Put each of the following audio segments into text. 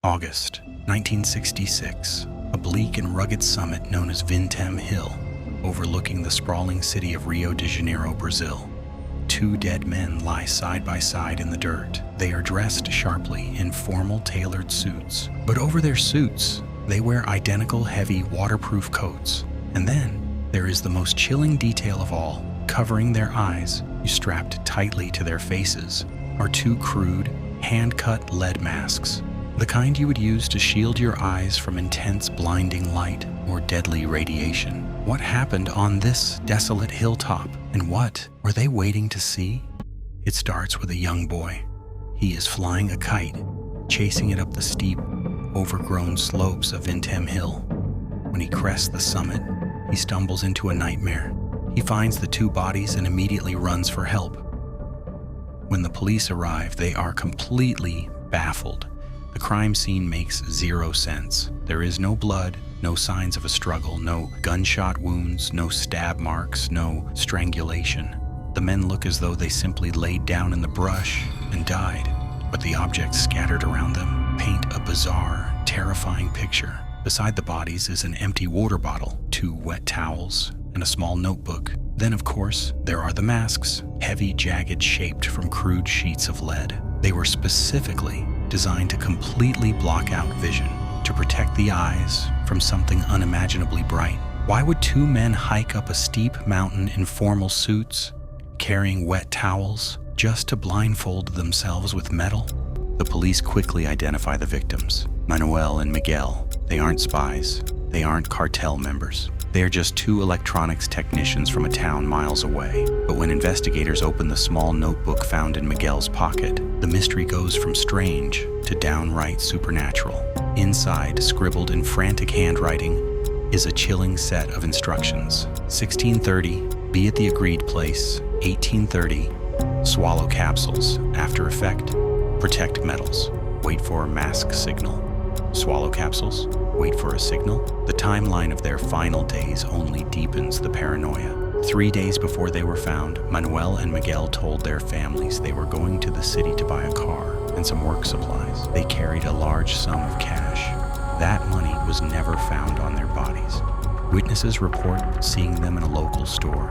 August 1966, a bleak and rugged summit known as Vintém Hill, overlooking the sprawling city of Rio de Janeiro, Brazil. Two dead men lie side by side in the dirt. They are dressed sharply in formal tailored suits, but over their suits, they wear identical heavy waterproof coats. And then, there is the most chilling detail of all. Covering their eyes, strapped tightly to their faces, are two crude, hand-cut lead masks, the kind you would use to shield your eyes from intense blinding light or deadly radiation. What happened on this desolate hilltop, and what were they waiting to see? It starts with a young boy. He is flying a kite, chasing it up the steep, overgrown slopes of Vintém Hill. When he crests the summit, he stumbles into a nightmare. He finds the two bodies and immediately runs for help. When the police arrive, they are completely baffled. The crime scene makes zero sense. There is no blood, no signs of a struggle, no gunshot wounds, no stab marks, no strangulation. The men look as though they simply laid down in the brush and died, but the objects scattered around them paint a bizarre, terrifying picture. Beside the bodies is an empty water bottle, two wet towels, and a small notebook. Then, of course, there are the masks, heavy, jagged, shaped from crude sheets of lead. They were specifically designed to completely block out vision, to protect the eyes from something unimaginably bright. Why would two men hike up a steep mountain in formal suits, carrying wet towels, just to blindfold themselves with metal? The police quickly identify the victims, Manuel and Miguel. They aren't spies. They aren't cartel members. They are just two electronics technicians from a town miles away. But when investigators open the small notebook found in Miguel's pocket, the mystery goes from strange to downright supernatural. Inside, scribbled in frantic handwriting, is a chilling set of instructions. 1630, be at the agreed place. 1830, swallow capsules. After effect, protect metals. Wait for a mask signal. Swallow capsules, wait for a signal. The timeline of their final days only deepens the paranoia. 3 days before they were found, Manuel and Miguel told their families they were going to the city to buy a car and some work supplies. They carried a large sum of cash. That money was never found on their bodies. Witnesses report seeing them in a local store,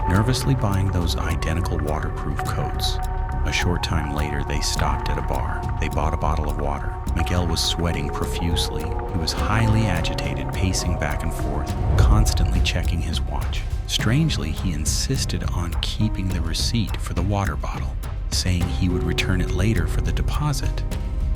nervously buying those identical waterproof coats. A short time later, they stopped at a bar. They bought a bottle of water. Miguel was sweating profusely. He was highly agitated, pacing back and forth, constantly checking his watch. Strangely, he insisted on keeping the receipt for the water bottle, saying he would return it later for the deposit.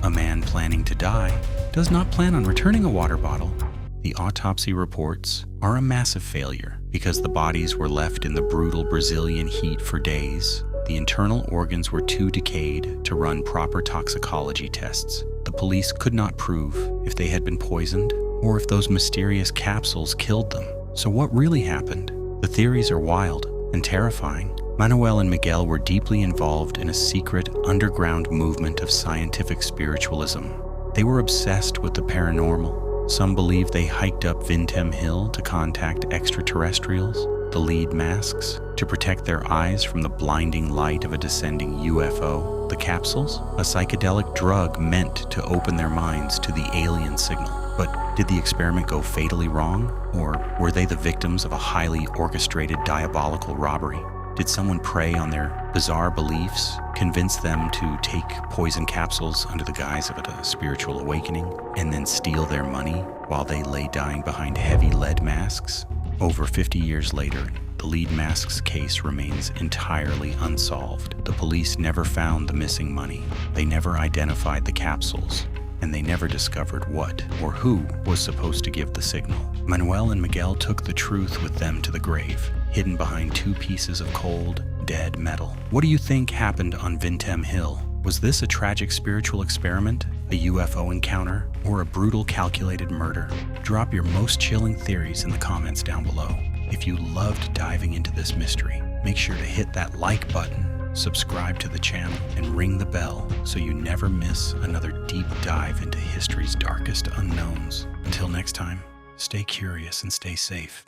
A man planning to die does not plan on returning a water bottle. The autopsy reports are a massive failure because the bodies were left in the brutal Brazilian heat for days. The internal organs were too decayed to run proper toxicology tests. The police could not prove if they had been poisoned or if those mysterious capsules killed them. So what really happened? The theories are wild and terrifying. Manuel and Miguel were deeply involved in a secret underground movement of scientific spiritualism. They were obsessed with the paranormal. Some believe they hiked up Vintém Hill to contact extraterrestrials, the lead masks to protect their eyes from the blinding light of a descending UFO, the capsules, a psychedelic drug meant to open their minds to the alien signal. But did the experiment go fatally wrong? Or were they the victims of a highly orchestrated diabolical robbery? Did someone prey on their bizarre beliefs, convince them to take poison capsules under the guise of a spiritual awakening, and then steal their money while they lay dying behind heavy lead masks? Over 50 years later, the lead masks case remains entirely unsolved. The police never found the missing money. They never identified the capsules, and they never discovered what or who was supposed to give the signal. Manuel and Miguel took the truth with them to the grave, hidden behind two pieces of cold, dead metal. What do you think happened on Vintém Hill? Was this a tragic spiritual experiment, a UFO encounter, or a brutal calculated murder? Drop your most chilling theories in the comments down below. If you loved diving into this mystery, make sure to hit that like button, subscribe to the channel, and ring the bell so you never miss another deep dive into history's darkest unknowns. Until next time, stay curious and stay safe.